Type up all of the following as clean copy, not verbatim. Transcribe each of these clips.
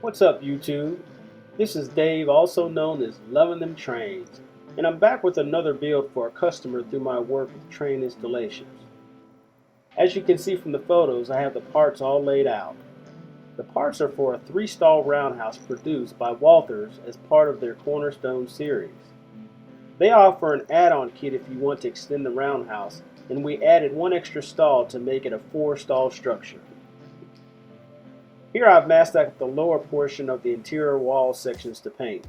What's up, YouTube? This is Dave, also known as Loving Them Trains, and I'm back with another build for a customer through my work with train installations. As you can see from the photos, I have the parts all laid out. The parts are for a 3-stall roundhouse produced by Walthers as part of their Cornerstone series. They offer an add-on kit if you want to extend the roundhouse, and we added one extra stall to make it a 4-stall structure. Here I've masked out the lower portion of the interior wall sections to paint.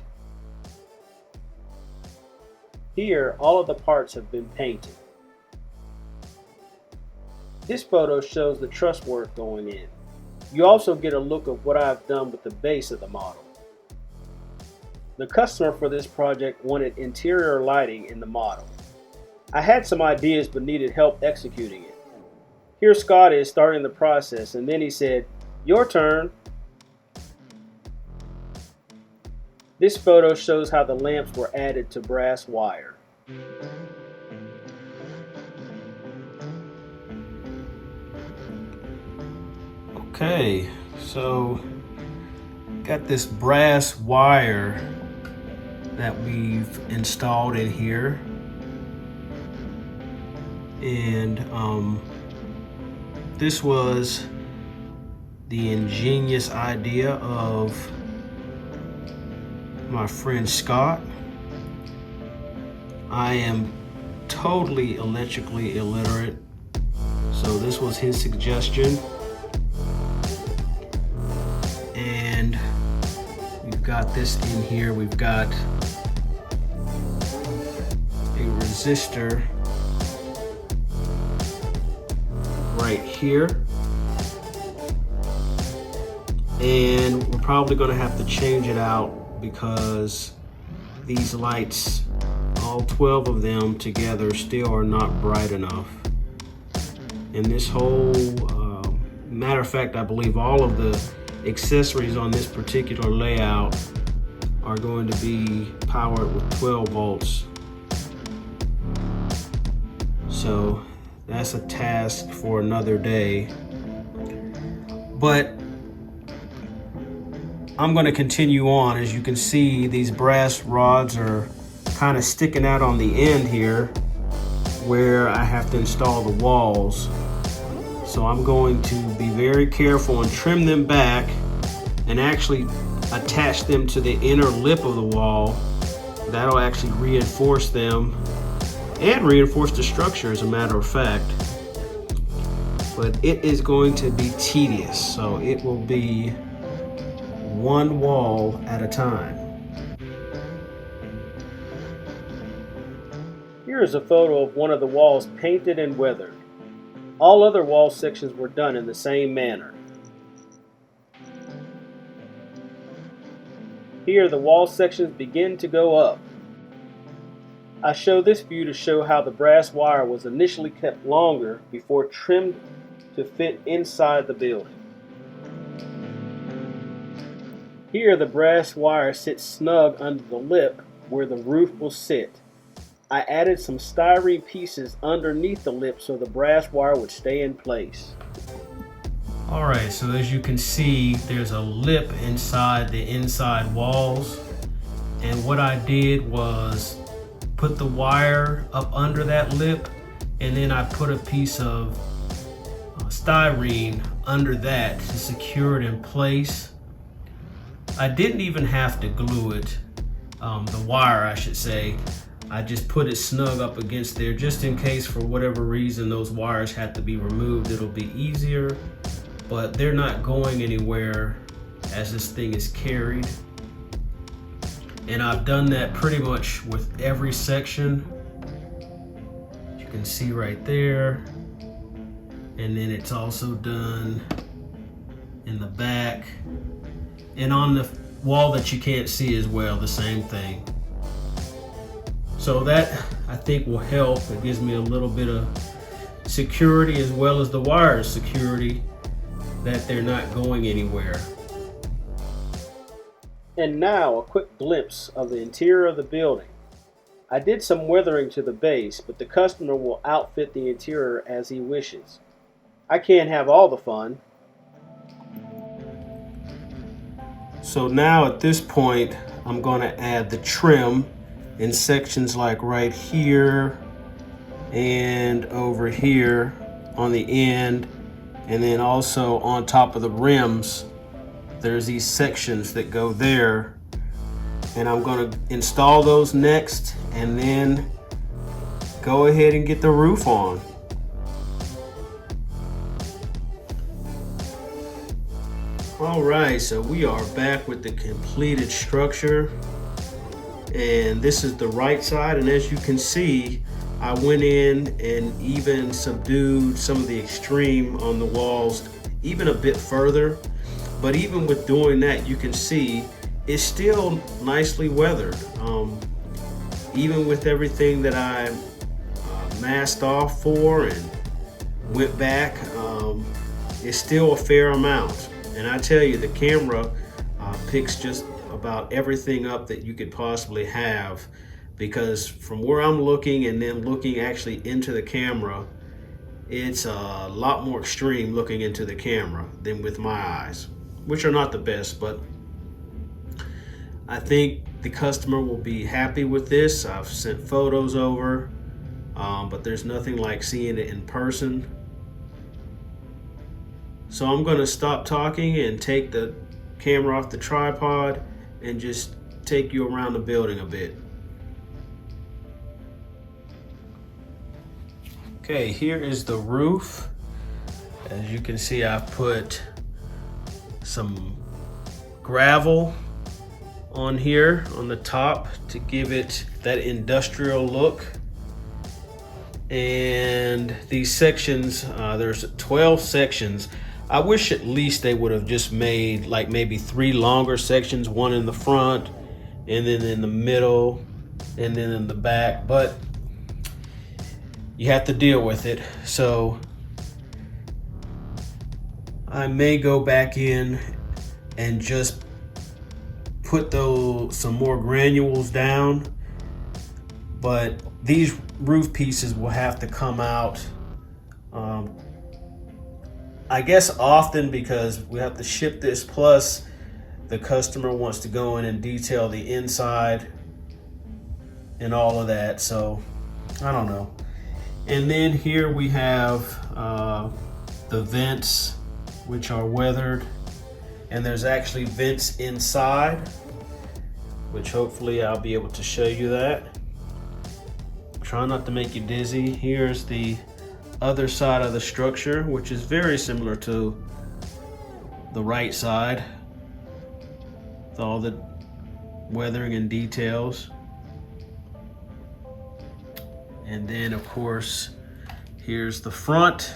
Here, all of the parts have been painted. This photo shows the truss work going in. You also get a look of what I've done with the base of the model. The customer for this project wanted interior lighting in the model. I had some ideas but needed help executing it. Here Scott is starting the process, and then he said, "Your turn." This photo shows how the lamps were added to brass wire. Okay, so got this brass wire that we've installed in here, and this was the ingenious idea of my friend Scott. I am totally electrically illiterate, so this was his suggestion. And we've got this in here. We've got a resistor right here. And we're probably going to have to change it out because these lights, all 12 of them together, still are not bright enough. And this whole, matter of fact, I believe all of the accessories on this particular layout are going to be powered with 12 volts. So that's a task for another day. But I'm going to continue on. As you can see, these brass rods are kind of sticking out on the end here where I have to install the walls. So I'm going to be very careful and trim them back and actually attach them to the inner lip of the wall. That'll actually reinforce them and reinforce the structure, as a matter of fact. But it is going to be tedious, so it will be one wall at a time. Here is a photo of one of the walls painted and weathered. All other wall sections were done in the same manner. Here the wall sections begin to go up. I show this view to show how the brass wire was initially kept longer before trimmed to fit inside the building. Here the brass wire sits snug under the lip where the roof will sit. I added some styrene pieces underneath the lip so the brass wire would stay in place. Alright, so as you can see, there's a lip inside the inside walls. And what I did was put the wire up under that lip, and then I put a piece of styrene under that to secure it in place. I didn't even have to glue it, the wire I should say. I just put it snug up against there just in case for whatever reason those wires had to be removed. It'll be easier, but they're not going anywhere as this thing is carried. And I've done that pretty much with every section. You can see right there. And then it's also done in the back. And on the wall that you can't see as well, the same thing. So that, I think, will help. It gives me a little bit of security, as well as the wire security, that they're not going anywhere. And now a quick glimpse of the interior of the building. I did some weathering to the base, but the customer will outfit the interior as he wishes. I can't have all the fun. So now at this point, I'm going to add the trim in sections like right here and over here on the end, and then also on top of the rims there's these sections that go there, and I'm going to install those next and then go ahead and get the roof on. Alright, so we are back with the completed structure, and this is the right side, and as you can see, I went in and even subdued some of the extreme on the walls even a bit further, but even with doing that, you can see it's still nicely weathered. Even with everything that I masked off for and went back, it's still a fair amount. And I tell you, the camera picks just about everything up that you could possibly have, because from where I'm looking and then looking actually into the camera, it's a lot more extreme looking into the camera than with my eyes, which are not the best, but I think the customer will be happy with this. I've sent photos over, but there's nothing like seeing it in person. So I'm going to stop talking and take the camera off the tripod and just take you around the building a bit. Okay, here is the roof. As you can see, I've put some gravel on here on the top to give it that industrial look. And these sections, there's 12 sections. I wish at least they would have just made like maybe 3 longer sections, one in the front and then in the middle and then in the back, but you have to deal with it. So I may go back in and just put some more granules down, but these roof pieces will have to come out I guess often, because we have to ship this, plus the customer wants to go in and detail the inside and all of that, so I don't know. And then here we have the vents, which are weathered, and there's actually vents inside, which hopefully I'll be able to show you that. Try not to make you dizzy. Here's the other side of the structure, which is very similar to the right side with all the weathering and details. And then of course here's the front,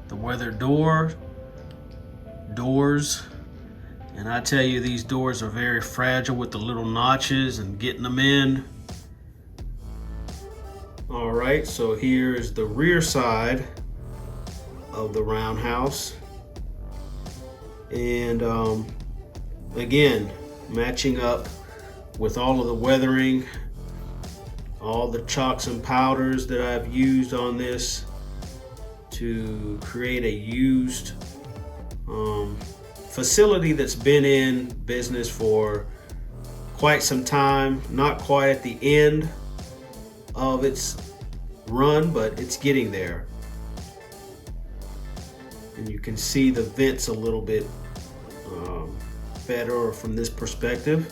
the weathered doors, and I tell you, these doors are very fragile with the little notches and getting them in. All right, so here's the rear side of the Roundhouse, and again, matching up with all of the weathering, all the chalks and powders that I've used on this to create a used facility that's been in business for quite some time, not quite at the end of its run, but it's getting there. And you can see the vents a little bit better from this perspective.